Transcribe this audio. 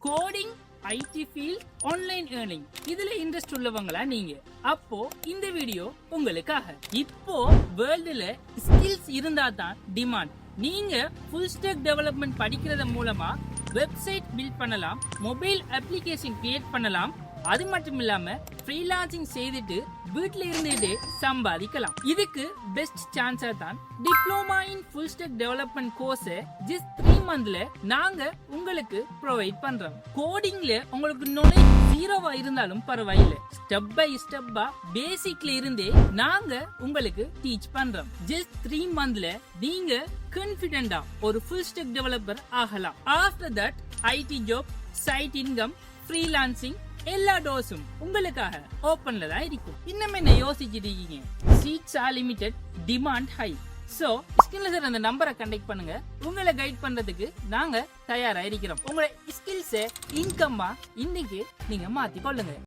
Coding, IT field, online earning இதுல interest உள்ளவங்களா நீங்க? அப்போ இந்த வீடியோ உங்களுக்காக. இப்போ வேர்ல்டுல ஸ்கில்ஸ் இருந்தா தான் டிமாண்ட். நீங்க ஃபுல் ஸ்டாக் டெவலப்மெண்ட் படிக்கிறது மூலமா வெப்சைட் பில்ட் பண்ணலாம், மொபைல் அப்ளிகேஷன் கிரியேட் பண்ணலாம். அது மட்டும் இல்லாம ஃப்ரீலான்சிங் செய்துட்டு வீட்ல இருந்துட்டே சம்பாதிக்கலாம். இதுக்கு பெஸ்ட் சான்ஸா தான் diploma in full stock development course just 3 மந்த்ல நாங்க உங்களுக்கு ப்ரொவைட் பண்றோம். கோடிங்ல உங்களுக்கு நாலேஜ் ஜீரோவா இருந்தாலும் பரவாயில்லை, ஸ்டெப் பை ஸ்டெப்பா பேசிக்ல இருந்தே நாங்க உங்களுக்கு டீச் பண்றோம். ஜஸ்ட் 3 மந்த்ல நீங்க கான்ஃபிடென்ட்டா ஒரு ஃபுல் ஸ்டாக் டெவலப்பர் ஆகலாம். After that IT job, side income, freelancing எல்லா டோர்ஸும் உங்களுக்காக ஓபன்ல தான் இருக்கும். இன்னும் என்ன யோசிச்சுட்டு இருக்கீங்க? Seats are limited, demand high. So ஸ்கில்ல சார் அந்த நம்பரை கண்டெக்ட் பண்ணுங்க. உங்களை கைட் பண்றதுக்கு நாங்க தயாரா இருக்கிறோம். உங்களோட ஸ்கில்ஸை இன்கம்மா இன்னைக்கு நீங்க மாத்தி கொள்ளுங்க.